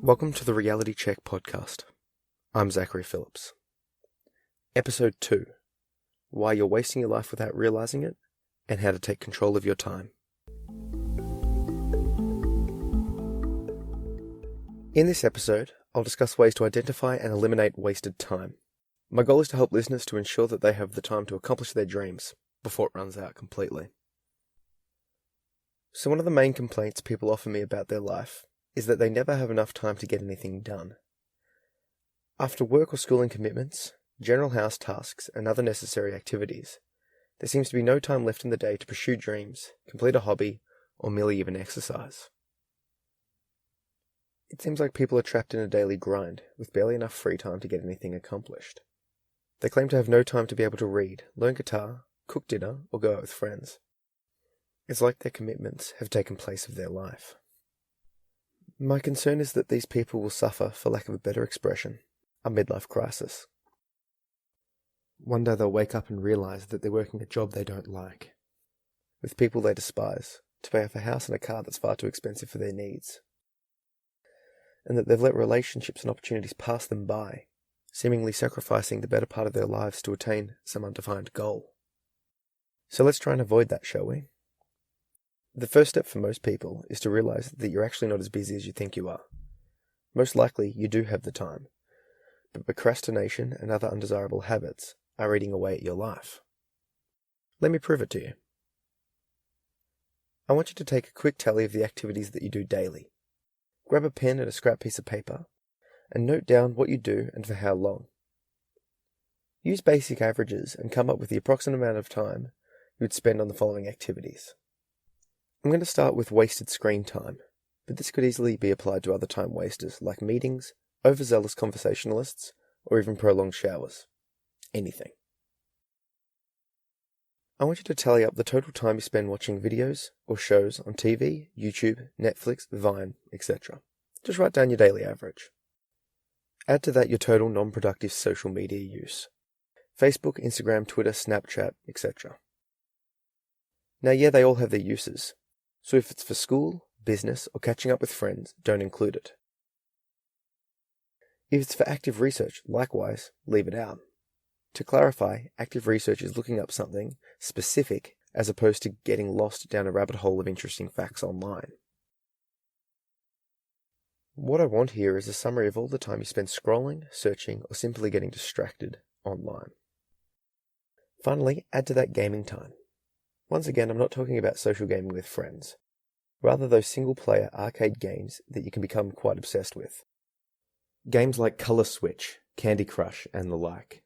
Welcome to the Reality Check podcast. I'm Zachary Phillips. Episode 2. Why you're wasting your life without realizing it, and how to take control of your time. In this episode, I'll discuss ways to identify and eliminate wasted time. My goal is to help listeners to ensure that they have the time to accomplish their dreams before it runs out completely. So one of the main complaints people offer me about their life is that they never have enough time to get anything done. After work or schooling commitments, general house tasks, and other necessary activities, there seems to be no time left in the day to pursue dreams, complete a hobby, or merely even exercise. It seems like people are trapped in a daily grind, with barely enough free time to get anything accomplished. They claim to have no time to be able to read, learn guitar, cook dinner, or go out with friends. It's like their commitments have taken place of their life. My concern is that these people will suffer, for lack of a better expression, a midlife crisis. One day they'll wake up and realize that they're working a job they don't like, with people they despise, to pay off a house and a car that's far too expensive for their needs, and that they've let relationships and opportunities pass them by, seemingly sacrificing the better part of their lives to attain some undefined goal. So let's try and avoid that, shall we? The first step for most people is to realize that you're actually not as busy as you think you are. Most likely, you do have the time, but procrastination and other undesirable habits are eating away at your life. Let me prove it to you. I want you to take a quick tally of the activities that you do daily. Grab a pen and a scrap piece of paper, and note down what you do and for how long. Use basic averages and come up with the approximate amount of time you would spend on the following activities. I'm going to start with wasted screen time, but this could easily be applied to other time wasters like meetings, overzealous conversationalists, or even prolonged showers. Anything. I want you to tally up the total time you spend watching videos or shows on TV, YouTube, Netflix, Vine, etc. Just write down your daily average. Add to that your total non-productive social media use. Facebook, Instagram, Twitter, Snapchat, etc. Now they all have their uses. So if it's for school, business, or catching up with friends, don't include it. If it's for active research, likewise, leave it out. To clarify, active research is looking up something specific as opposed to getting lost down a rabbit hole of interesting facts online. What I want here is a summary of all the time you spend scrolling, searching, or simply getting distracted online. Finally, add to that gaming time. Once again, I'm not talking about social gaming with friends, rather those single-player arcade games that you can become quite obsessed with. Games like Color Switch, Candy Crush, and the like.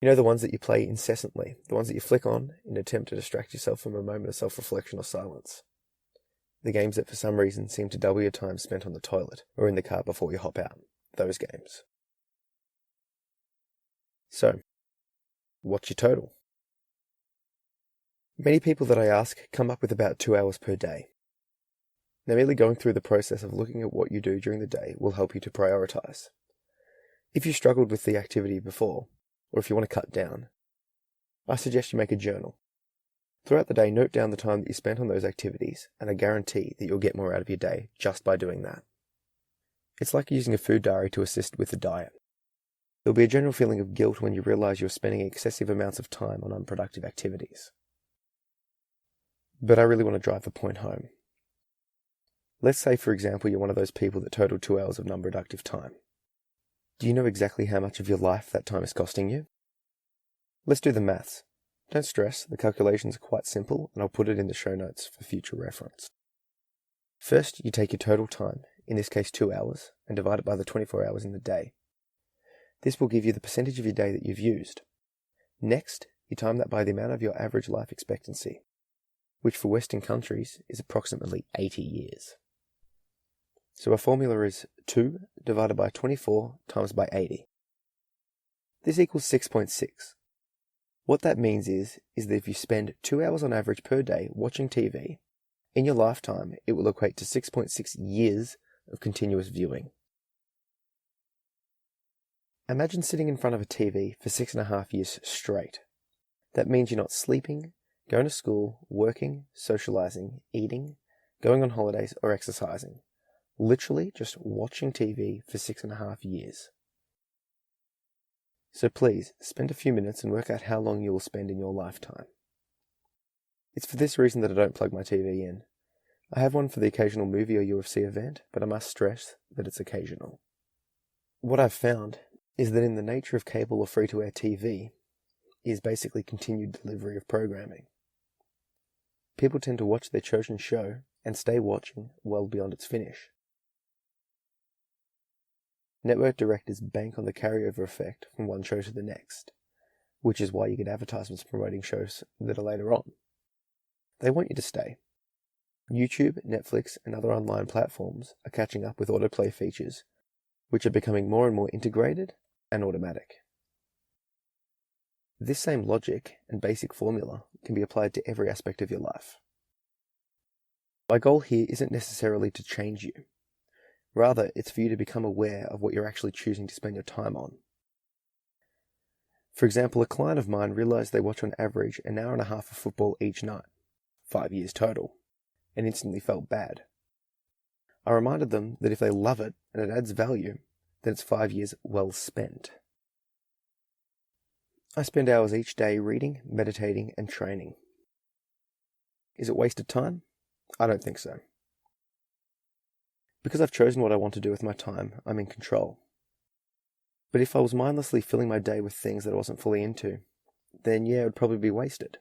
You know, the ones that you play incessantly, the ones that you flick on in an attempt to distract yourself from a moment of self-reflection or silence. The games that for some reason seem to double your time spent on the toilet or in the car before you hop out. Those games. So, what's your total? Many people that I ask come up with about 2 hours per day. Now, merely going through the process of looking at what you do during the day will help you to prioritize. If you struggled with the activity before, or if you want to cut down, I suggest you make a journal. Throughout the day, note down the time that you spent on those activities, and I guarantee that you'll get more out of your day just by doing that. It's like using a food diary to assist with the diet. There'll be a general feeling of guilt when you realize you're spending excessive amounts of time on unproductive activities. But I really want to drive the point home. Let's say, for example, you're one of those people that total 2 hours of non-productive time. Do you know exactly how much of your life that time is costing you? Let's do the maths. Don't stress, the calculations are quite simple, and I'll put it in the show notes for future reference. First, you take your total time, in this case 2 hours, and divide it by the 24 hours in the day. This will give you the percentage of your day that you've used. Next, you time that by the amount of your average life expectancy, which for Western countries is approximately 80 years. So our formula is 2 divided by 24 times by 80. This equals 6.6. What that means is that if you spend 2 hours on average per day watching TV, in your lifetime it will equate to 6.6 years of continuous viewing. Imagine sitting in front of a TV for 6.5 years straight. That means you're not sleeping, going to school, working, socializing, eating, going on holidays, or exercising. literally just watching TV for 6.5 years. So please, spend a few minutes and work out how long you will spend in your lifetime. It's for this reason that I don't plug my TV in. I have one for the occasional movie or UFC event, but I must stress that it's occasional. What I've found is that in the nature of cable or free-to-air TV is basically continued delivery of programming. People tend to watch their chosen show and stay watching well beyond its finish. Network directors bank on the carryover effect from one show to the next, which is why you get advertisements promoting shows that are later on. They want you to stay. YouTube, Netflix, and other online platforms are catching up with autoplay features, which are becoming more and more integrated and automatic. This same logic and basic formula can be applied to every aspect of your life. My goal here isn't necessarily to change you. Rather, it's for you to become aware of what you're actually choosing to spend your time on. For example, a client of mine realized they watch on average an hour and a half of football each night, 5 years total, and instantly felt bad. I reminded them that if they love it and it adds value, then it's 5 years well spent. I spend hours each day reading, meditating, and training. Is it wasted time? I don't think so. Because I've chosen what I want to do with my time, I'm in control. But if I was mindlessly filling my day with things that I wasn't fully into, then yeah, it would probably be wasted.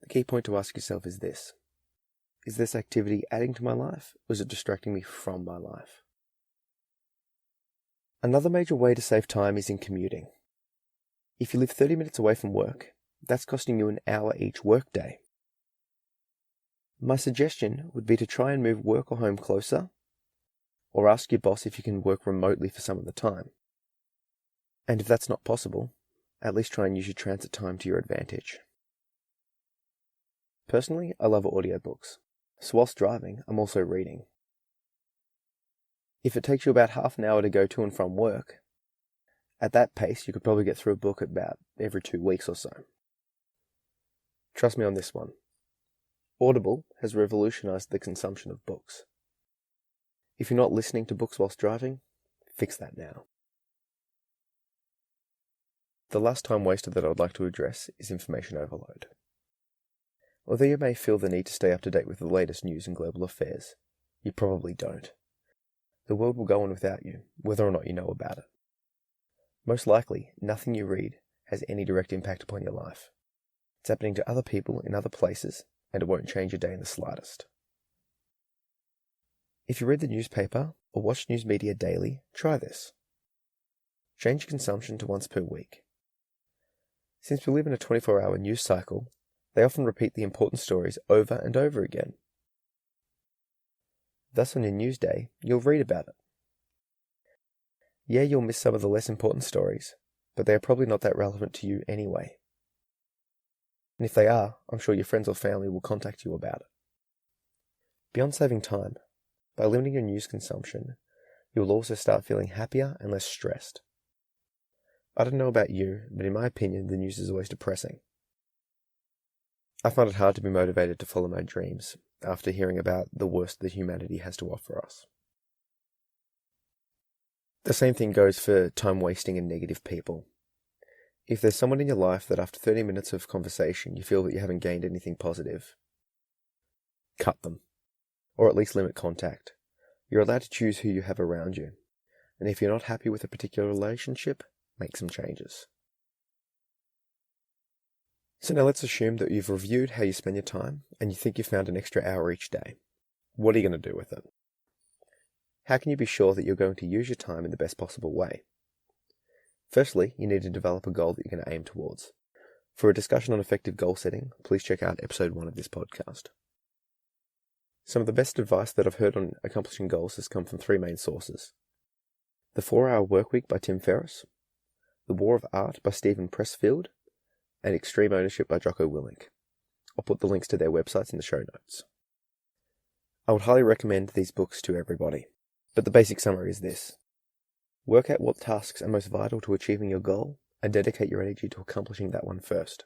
The key point to ask yourself is this: is this activity adding to my life, or is it distracting me from my life? Another major way to save time is in commuting. If you live 30 minutes away from work, that's costing you an hour each workday. My suggestion would be to try and move work or home closer, or ask your boss if you can work remotely for some of the time. And if that's not possible, at least try and use your transit time to your advantage. Personally, I love audiobooks, so whilst driving, I'm also reading. If it takes you about half an hour to go to and from work, at that pace you could probably get through a book about every 2 weeks or so. Trust me on this one. Audible has revolutionized the consumption of books. If you're not listening to books whilst driving, fix that now. The last time waster that I would like to address is information overload. Although you may feel the need to stay up to date with the latest news and global affairs, you probably don't. The world will go on without you, whether or not you know about it. Most likely, nothing you read has any direct impact upon your life. It's happening to other people in other places, and it won't change your day in the slightest. If you read the newspaper or watch news media daily, try this. Change your consumption to once per week. Since we live in a 24-hour news cycle, they often repeat the important stories over and over again. Thus, on your news day, you'll read about it. Yeah, you'll miss some of the less important stories, but they are probably not that relevant to you anyway. And if they are, I'm sure your friends or family will contact you about it. Beyond saving time, by limiting your news consumption, you will also start feeling happier and less stressed. I don't know about you, but in my opinion, the news is always depressing. I find it hard to be motivated to follow my dreams after hearing about the worst that humanity has to offer us. The same thing goes for time wasting and negative people. If there's someone in your life that after 30 minutes of conversation you feel that you haven't gained anything positive, cut them, or at least limit contact. You're allowed to choose who you have around you, and if you're not happy with a particular relationship, make some changes. So now let's assume that you've reviewed how you spend your time and you think you found an extra hour each day. What are you going to do with it? How can you be sure that you're going to use your time in the best possible way? Firstly, you need to develop a goal that you're going to aim towards. For a discussion on effective goal setting, please check out episode 1 of this podcast. Some of the best advice that I've heard on accomplishing goals has come from 3 main sources. The 4-Hour Workweek by Tim Ferriss, The War of Art by Stephen Pressfield, and Extreme Ownership by Jocko Willink. I'll put the links to their websites in the show notes. I would highly recommend these books to everybody, but the basic summary is this. Work out what tasks are most vital to achieving your goal and dedicate your energy to accomplishing that one first.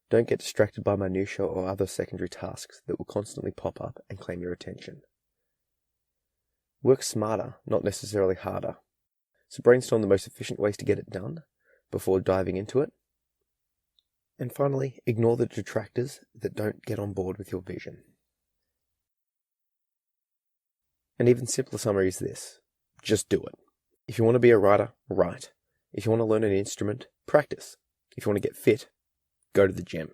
Don't get distracted by minutiae or other secondary tasks that will constantly pop up and claim your attention. Work smarter, not necessarily harder. So brainstorm the most efficient ways to get it done before diving into it. And finally, ignore the detractors that don't get on board with your vision. An even simpler summary is this: just do it. If you want to be a writer, write. If you want to learn an instrument, practice. If you want to get fit, go to the gym.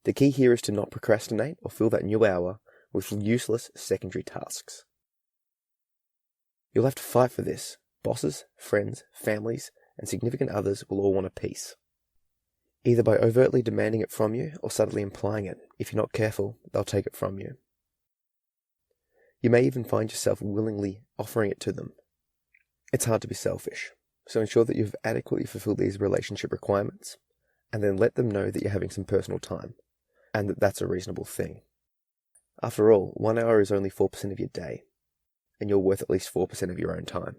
The key here is to not procrastinate or fill that new hour with useless secondary tasks. You'll have to fight for this. Bosses, friends, families, and significant others will all want a piece. Either by overtly demanding it from you or subtly implying it. If you're not careful, they'll take it from you. You may even find yourself willingly offering it to them. It's hard to be selfish, so ensure that you've adequately fulfilled these relationship requirements, and then let them know that you're having some personal time, and that that's a reasonable thing. After all, 1 hour is only 4% of your day, and you're worth at least 4% of your own time.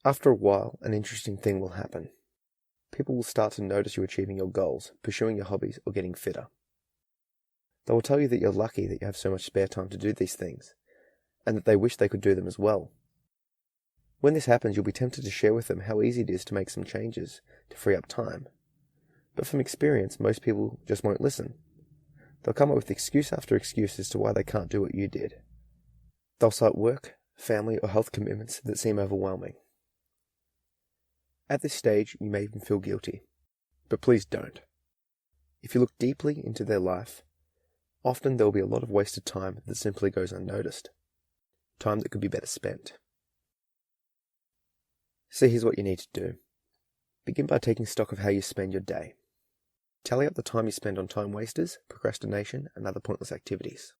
After a while, an interesting thing will happen. People will start to notice you achieving your goals, pursuing your hobbies, or getting fitter. They will tell you that you're lucky that you have so much spare time to do these things, and that they wish they could do them as well. When this happens, you'll be tempted to share with them how easy it is to make some changes to free up time. But from experience, most people just won't listen. They'll come up with excuse after excuse as to why they can't do what you did. They'll cite work, family, or health commitments that seem overwhelming. At this stage, you may even feel guilty, but please don't. If you look deeply into their life, often there will be a lot of wasted time that simply goes unnoticed. Time that could be better spent. So here's what you need to do. Begin by taking stock of how you spend your day. Tally up the time you spend on time wasters, procrastination, and other pointless activities.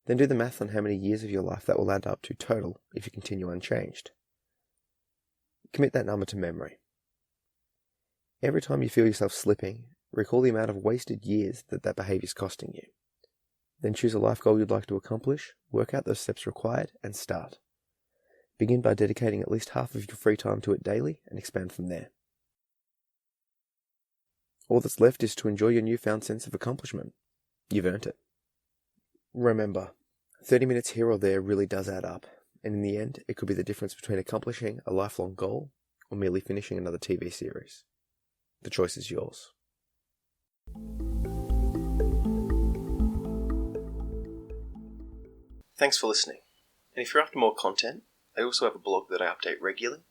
Then do the math on how many years of your life that will add up to total if you continue unchanged. Commit that number to memory. Every time you feel yourself slipping, recall the amount of wasted years that behavior is costing you. Then choose a life goal you'd like to accomplish, work out those steps required, and start. Begin by dedicating at least half of your free time to it daily and expand from there. All that's left is to enjoy your newfound sense of accomplishment. You've earned it. Remember, 30 minutes here or there really does add up, and in the end, it could be the difference between accomplishing a lifelong goal or merely finishing another TV series. The choice is yours. Thanks for listening. And if you're after more content, I also have a blog that I update regularly,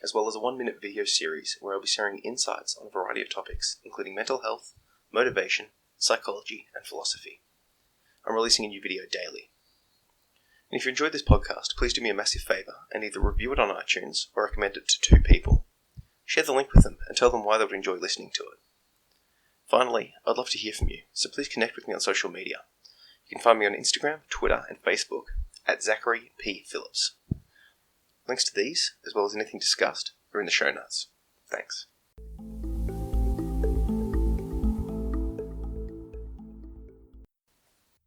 as well as a 1-minute video series where I'll be sharing insights on a variety of topics, including mental health, motivation, psychology, and philosophy. I'm releasing a new video daily. And if you enjoyed this podcast, please do me a massive favour and either review it on iTunes or recommend it to 2 people. Share the link with them and tell them why they would enjoy listening to it. Finally, I'd love to hear from you, so please connect with me on social media. You can find me on Instagram, Twitter, and Facebook at Zachary P. Phillips. Links to these, as well as anything discussed, are in the show notes. Thanks.